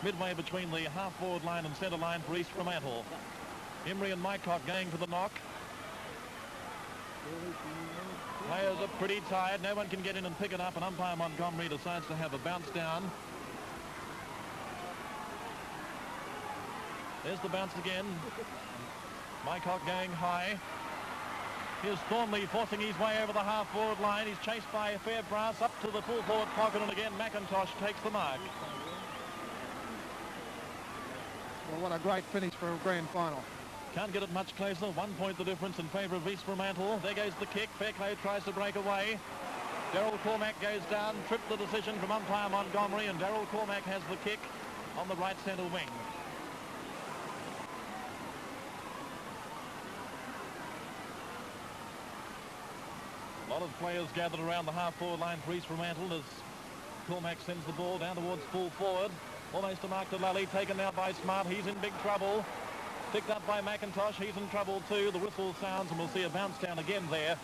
midway between the half-forward line and centre line for East Fremantle. Emery and Mycock going for the knock. Players are pretty tired. No one can get in and pick it up, and umpire Montgomery decides to have a bounce down. There's the bounce again. Mycock going high. Here's Thornley forcing his way over the half-forward line. He's chased by Fairbrass up to the full-forward pocket, and again McIntosh takes the mark. Well, what a great finish for a grand final. Can't get it much closer. 1 point the difference in favour of East Fremantle. There goes the kick. Fairclough tries to break away. Darryl Cormack goes down. Tripped the decision from umpire Montgomery, and Darryl Cormack has the kick on the right centre wing. A lot of players gathered around the half-forward line for East Fremantle as Cormack sends the ball down towards full forward. Almost to Mark Delally, taken out by Smart. He's in big trouble. Picked up by McIntosh. He's in trouble too. The whistle sounds, and we'll see a bounce down again there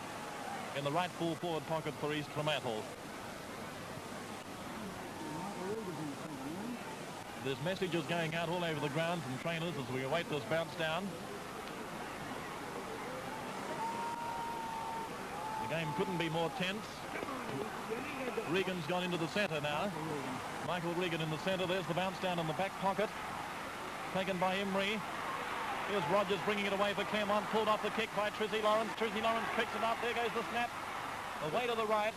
in the right full forward pocket for East Fremantle. There's messages going out all over the ground from trainers as we await this bounce down. The game couldn't be more tense. Regan's gone into the centre now. Michael Regan in the centre. There's the bounce down in the back pocket. Taken by Emery. Here's Rogers bringing it away for Claremont. Pulled off the kick by Trizzy Lawrence. Trizzy Lawrence picks it up. There goes the snap. Away to the right.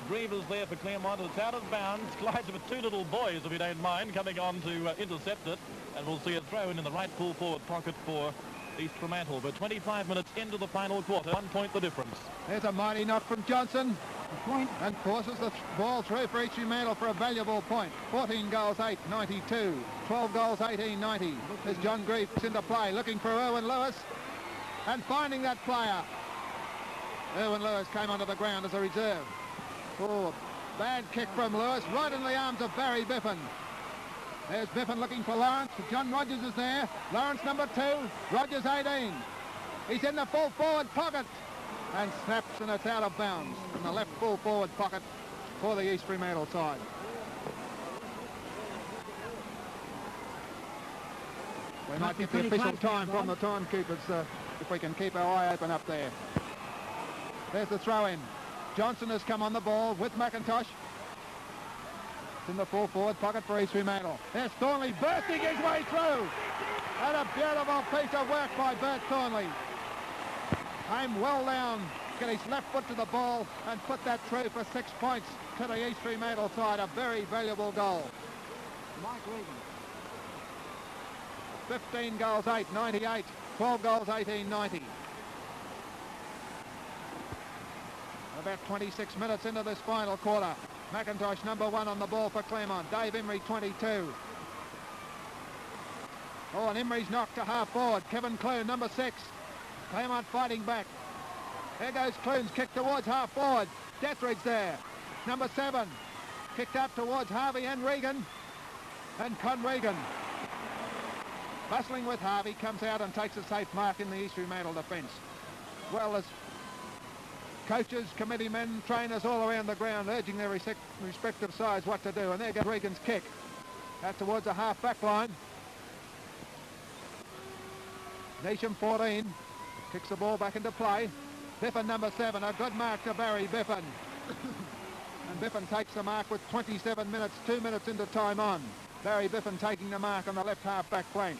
Grieve is there for Claremont. It's out of bounds. Glides with two little boys, if you don't mind, coming on to intercept it. And we'll see a throw in the right full forward pocket for East Fremantle. But 25 minutes into the final quarter. 1 point the difference. There's a mighty knock from Johnson. Point. And forces the ball through for East Fremantle for a valuable point. 14 goals, 8, 92. 12 goals, 18, 90. As John Grieve into play, looking for Erwin Lewis. And finding that player. Erwin Lewis came onto the ground as a reserve. Oh, bad kick from Lewis, right in the arms of Barry Biffin. There's Biffin looking for Lawrence. John Rogers is there. Lawrence number 2, Rogers 18. He's in the full forward pocket and snaps, and it's out of bounds in the left full forward pocket for the East Fremantle side. We might get the official time from the timekeepers if we can keep our eye open up there. There's the throw in. Johnson has come on the ball with McIntosh. It's in the full forward pocket for East Fremantle. There's Thornley bursting his way through. And a beautiful piece of work by Bert Thornley. Aimed well down, get his left foot to the ball and put that through for 6 points to the East Fremantle side. A very valuable goal. Mike Regan. 15 goals, 8, 98. 12 goals, 18, 90. About 26 minutes into this final quarter. McIntosh number 1 on the ball for Claremont. Dave Emery 22. Oh, and Emery's knocked to half forward. Kevin Clune number 6. Claremont fighting back. There goes Clune's kick towards half forward. Dethridge there. Number 7. Kicked up towards Harvey and Regan. And Con Regan. Bustling with Harvey, comes out and takes a safe mark in the East Fremantle defence. Well, as coaches, committee men, trainers all around the ground urging their respective sides what to do. And there goes Regan's kick out towards the half back line. Neesham 14 kicks the ball back into play. Biffin number 7, a good mark to Barry Biffin. And Biffin takes the mark with 27 minutes, 2 minutes into time on. Barry Biffin taking the mark on the left half back flank.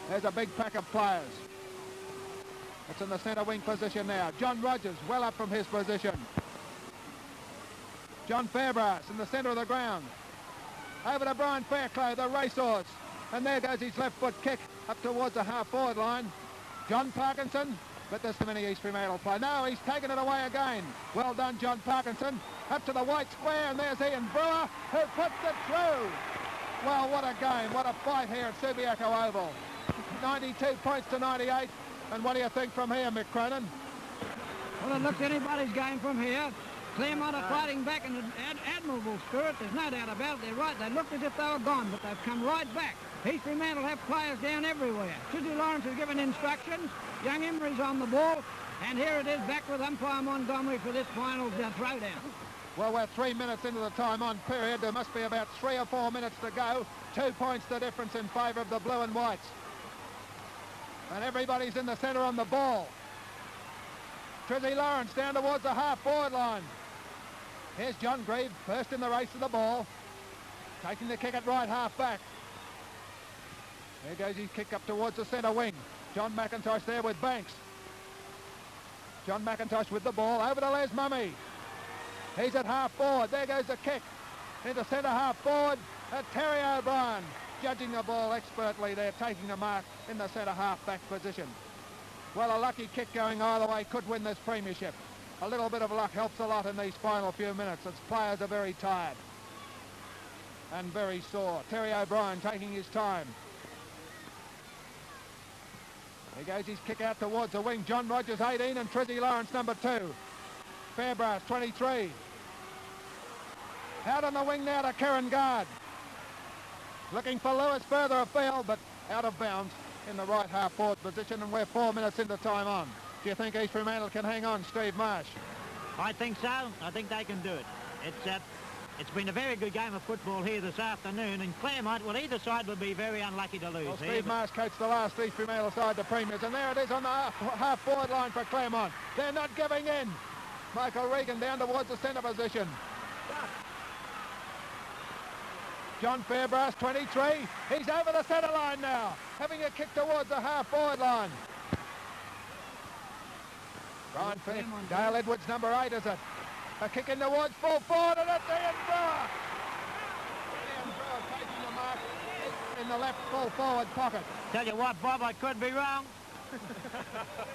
There's a big pack of players. It's in the centre wing position now. John Rogers well up from his position. John Fairbrass in the centre of the ground. Over to Brian Fairclough, the racehorse. And there goes his left foot kick up towards the half forward line. John Parkinson, but there's too many East Fremantle play. No, he's taken it away again. Well done, John Parkinson. Up to the white square, and there's Ian Brewer, who puts it through. Well, what a game, what a fight here at Subiaco Oval. 92 points to 98. And what do you think from here, Mick Cronin? Well, it looks anybody's game from here. Claremont are fighting back in an admirable spirit. There's no doubt about it. They're right. They looked as if they were gone, but they've come right back. East Fremantle have players down everywhere. Trizzy Lawrence has given instructions. Young Emery's on the ball. And here it is back with umpire Montgomery for this final throwdown. Well, we're 3 minutes into the time on period. There must be about 3 or 4 minutes to go. 2 points the difference in favour of the blue and whites. And everybody's in the centre on the ball. Trizzy Lawrence down towards the half-forward line. Here's John Grieve, first in the race to the ball. Taking the kick at right half-back. There goes his kick up towards the centre wing. John McIntosh there with Banks. John McIntosh with the ball over to Les Mummy. He's at half-forward. There goes the kick. Into centre half-forward at Terry O'Brien. Judging the ball expertly there, taking the mark in the centre half-back position. Well, a lucky kick going either way could win this premiership. A little bit of luck helps a lot in these final few minutes as players are very tired and very sore. Terry O'Brien taking his time. There goes his kick out towards the wing. John Rogers, 18, and Trizzy Lawrence, number 2. Fairbrass, 23. Out on the wing now to Kieran Guard. Looking for Lewis further afield, but out of bounds in the right half-forward position, and we're 4 minutes into time on. Do you think East Fremantle can hang on, Steve Marsh? I think so. I think they can do it. It's been a very good game of football here this afternoon, and Claremont, well, either side would be very unlucky to lose. Well, here, Steve Marsh coached the last East Fremantle side, the Premiers, and there it is on the half-forward line for Claremont. They're not giving in. Michael Regan down towards the centre position. John Fairbrass, 23. He's over the centre line now, having a kick towards the half-forward line. Brian Fick, Dale Edwards, number 8, is it? A kick in towards full forward, and it's Ian Brewer. Ian Brewer taking the mark in the left full forward pocket. Tell you what, Bob, I could be wrong.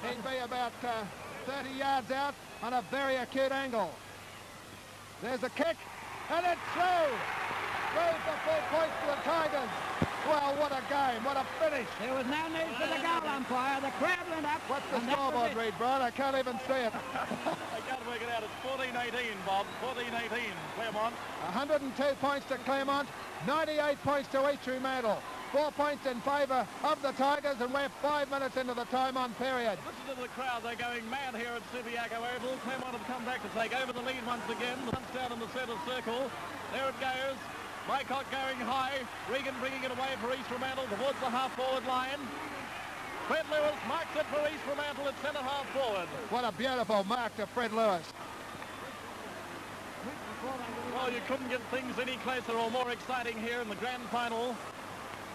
He'd be about 30 yards out on a very acute angle. There's a kick, and it's through. Through for 4 points to the Tigers. Well, what a game, what a finish. There was no need for the goal umpire. The crowd went up. What's the scoreboard read, Brian? I can't even see it. I can't work it out. It's 14-18, Bob. 14-18, Claremont. 102 points to Claremont, 98 points to East Fremantle. 4 points in favour of the Tigers, and we're 5 minutes into the time-on period. Listen to the crowd. They're going mad here at Subiaco Oval. Claremont have come back to take over the lead once again. The punch down in the centre circle. There it goes. Mycock going high. Regan bringing it away for East Fremantle towards the half-forward line. Fred Lewis marks it for East Fremantle at centre half-forward. What a beautiful mark to Fred Lewis. Well, you couldn't get things any closer or more exciting here in the grand final.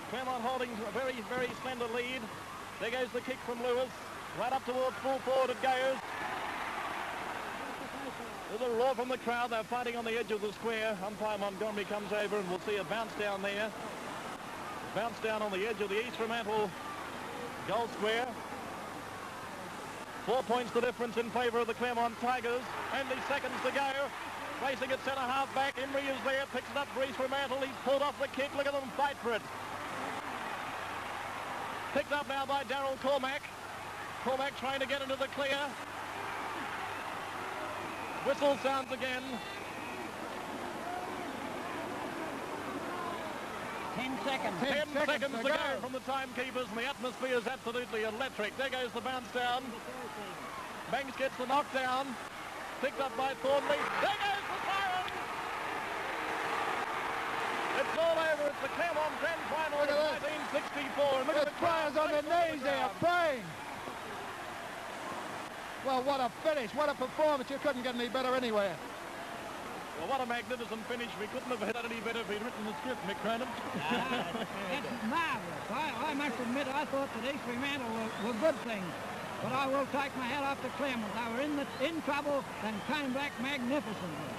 Claremont holding a very, very slender lead. There goes the kick from Lewis. Right up towards full forward it goes. There's a roar from the crowd. They're fighting on the edge of the square. Umpire Montgomery comes over and we'll see a bounce down there. Bounce down on the edge of the East Fremantle goal square. 4 points the difference in favour of the Claremont Tigers. Only seconds to go. Racing at centre half back. Emery is there. Picks it up for East Fremantle. He's pulled off the kick. Look at them fight for it. Picked up now by Darryl Cormack. Cormack trying to get into the clear. Whistle sounds again. 10 seconds. 10 seconds to go from the timekeepers, and the atmosphere is absolutely electric. There goes the bounce down. Banks gets the knockdown. Picked up by Thornley. There goes the siren. It's all over. It's the Claremont Grand Final of 1964. And look at the players on their knees there, praying. Well, what a finish, what a performance. You couldn't get any better anywhere. Well, what a magnificent finish. We couldn't have had it any better if we'd written the script, Mick Cronin. It's marvellous. I must admit, I thought that East Fremantle were good things. But I will take my hat off to Claremont. They were in trouble and came back magnificently.